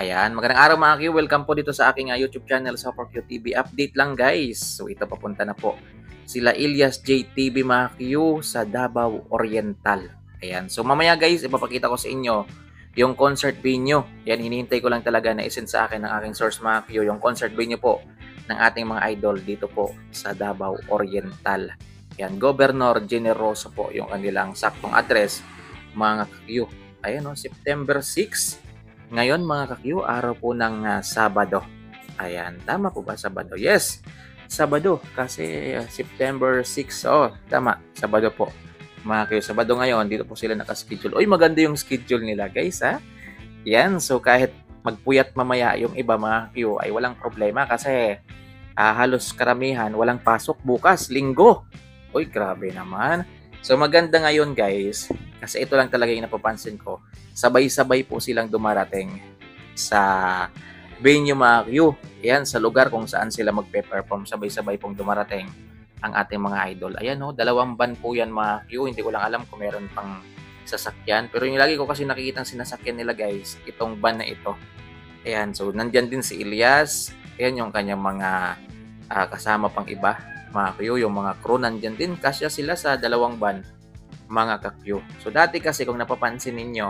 Ayan, magandang araw mga Q. Welcome po dito sa aking YouTube channel sa For Q TV. Update lang guys. So ito papunta na po sila Ilyas JTV mga Q sa Davao Oriental. Ayan. So mamaya guys, ipapakita ko sa inyo yung concert venue. Yan, hinihintay ko lang talaga na isend sa akin ng aking source mga Q. Yung concert venue po ng ating mga idol dito po sa Davao Oriental. Yan, Governor Generoso po yung kanilang saktong address mga Q. Ayan o, September 6. Ngayon mga ka-Q, araw po ng Sabado. Ayan, tama po ba Sabado? Yes, Sabado kasi September 6. Oh, tama, Sabado po. Mga Q, Sabado ngayon, dito po sila nakaschedule. Uy, maganda yung schedule nila guys ha. Yan, so kahit magpuyat mamaya yung iba mga Q ay walang problema kasi halos karamihan walang pasok bukas, linggo. Uy, grabe naman. So maganda ngayon guys, kasi ito lang talaga yung napapansin ko. Sabay-sabay po silang dumarating sa venue mga Q. Yan, sa lugar kung saan sila magpe-perform. Sabay-sabay pong dumarating ang ating mga idol. Ayan o, dalawang van po yan mga Q. Hindi ko lang alam kung meron pang sasakyan. Pero yung lagi ko kasi nakikita sinasakyan nila guys, itong van na ito. Ayan, so nandyan din si Ilyas. Ayan yung kanyang mga kasama pang iba. Mga Q, yung mga crew nandyan din. Kasya sila sa dalawang van mga ka-Q. So dati kasi kung napapansin ninyo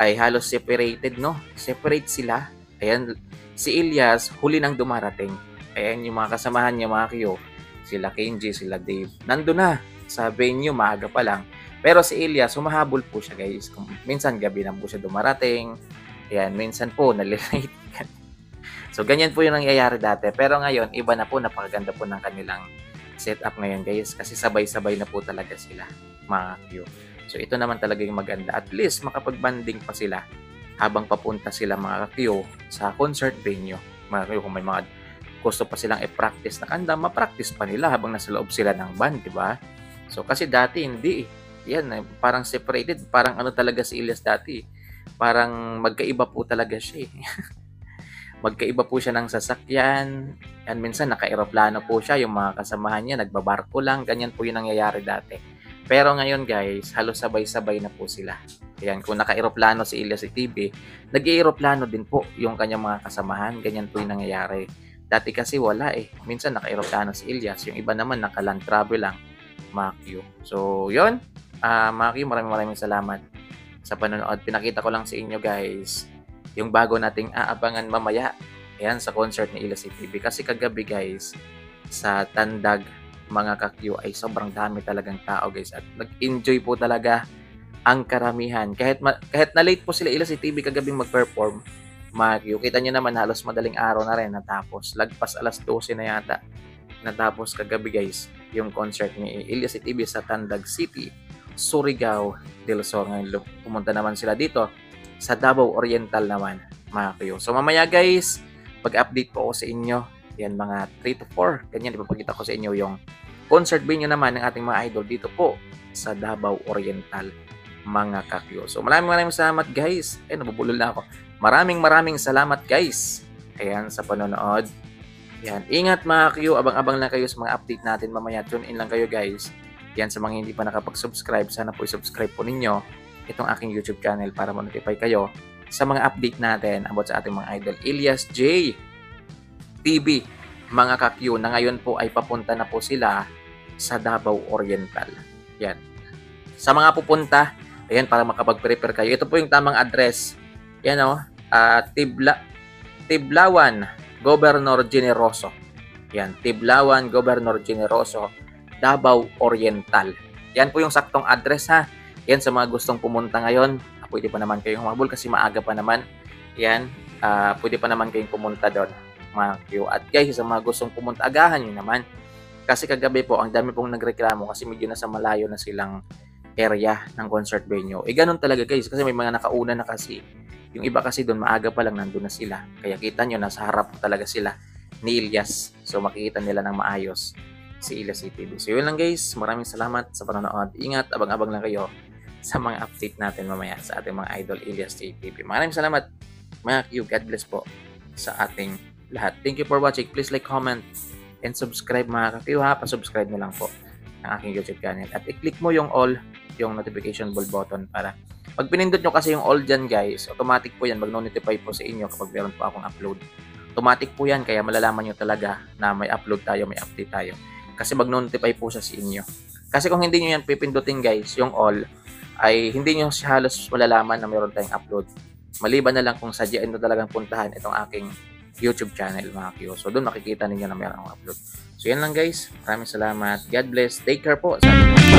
ay halos separated, no? Separate sila. Ayan, si Ilyas huli nang dumarating. Ayan yung mga kasamahan niya mga Q. Sila Kenji, sila Dave. Nandun na sa venue, maaga pa lang. Pero si Ilyas, humahabol po siya guys. Minsan gabi na po siya dumarating. Ayan, minsan po nalilate. So ganyan po yung nangyayari dati. Pero ngayon, iba na po, napakaganda po ng kanilang setup ngayon guys. Kasi sabay-sabay na po talaga sila mga Q. So ito naman talaga yung maganda. At least makapag-banding pa sila habang papunta sila mga Q sa concert venue. Mga Q, kung may mga gusto pa silang i-practice na kanta, ma-practice pa nila habang nasa loob sila ng band, di ba? So kasi dati hindi. Yan, parang separated. Parang ano talaga si Ilyas dati. Parang magkaiba po talaga siya. Magkaiba po siya ng sasakyan. And minsan naka-aeroplano po siya. Yung mga kasamahan niya, nagbabarko lang. Ganyan po yung nangyayari dati. Pero ngayon guys, halos sabay-sabay na po sila. Ayan, kung naka-aeroplano si Ilyas TV, nag-aeroplano din po yung kanyang mga kasamahan. Ganyan po yung nangyayari. Dati kasi wala eh. Minsan naka-aeroplano si Ilyas. Yung iba naman naka-land travel lang. Mga Q. So, yun. Mga Q, maraming salamat sa panonood. Pinakita ko lang sa inyo guys yung bago nating aabangan mamaya. Ayan, sa concert ni Ilyas TV. Kasi kagabi guys, sa Tandag, mga ka-Q ay sobrang dami talagang tao guys. At nag-enjoy po talaga ang karamihan. Kahit na late po sila Ilyas TV kagabing mag-perform, mga Q, kita nyo naman halos madaling araw na rin natapos. Lagpas alas 12 na yata natapos kagabi guys yung concert ni Ilyas TV sa Tandag City, Surigao del Sur. Ngayon pumunta naman sila dito sa Davao Oriental naman mga Q. So mamaya guys, pag-update po ako sa inyo. Yan mga 3 to 4. Ganyan, ipapakita ko sa inyo yung concert venue naman ng ating mga idol dito po sa Davao Oriental mga ka-Q. So maraming salamat guys. Nabubulol na ako. Maraming salamat guys. Ayan, sa panonood. Yan, ingat mga Q. Abang-abang lang kayo sa mga update natin mamaya. Tune in lang kayo guys. Yan, sa mga hindi pa nakapag-subscribe, sana po i-subscribe po ninyo itong aking YouTube channel para ma-notify kayo sa mga update natin about sa ating mga idol. Ilyas J TV, mga ka-Q, na ngayon po ay papunta na po sila sa Davao Oriental. Yan. Sa mga pupunta, ayan, para makapag-prepare kayo. Ito po yung tamang address. Yan o, Tiblawan, Governor Generoso. Yan, Tiblawan, Governor Generoso, Davao Oriental. Yan po yung saktong address ha. Yan, sa mga gustong pumunta ngayon, pwede pa naman kayong humabol kasi maaga pa naman. Yan, pwede pa naman kayong pumunta doon mga Q. At guys, sa mga gustong pumunta, agahan nyo naman. Kasi kagabi po, ang dami pong nagreklamo kasi medyo nasa malayo na silang area ng concert venue. Ganun talaga guys, kasi may mga nakauna na kasi. Yung iba kasi doon, maaga pa lang nandun na sila. Kaya kita nyo, nasa harap talaga sila ni Ilyas. So makikita nila ng maayos si Ilyas TV. So yun lang guys, maraming salamat sa panonood. Ingat, abang-abang lang kayo sa mga update natin mamaya sa ating mga idol Ilyas TV. Maraming salamat mga Q. God bless po sa ating lahat. Thank you for watching. Please like, comment, and subscribe mga ka-Q ha. Pa-subscribe nyo lang po ng aking YouTube channel. At i-click mo yung all, yung notification bell button para Pag pinindot nyo kasi yung all dyan guys, automatic po yan, mag-notify po sa inyo kapag meron po akong upload. Automatic po yan, kaya malalaman nyo talaga na may upload tayo, may update tayo. Kasi mag-notify po siya sa inyo. Kasi kung hindi nyo yan pipindutin guys, yung all, ay hindi nyo halos malalaman na meron tayong upload. Maliban na lang kung sadyain nyo talagang puntahan itong aking YouTube channel mga Q. So doon makikita ninyo na meron akong upload. So yan lang guys. Maraming salamat. God bless. Take care po. Sa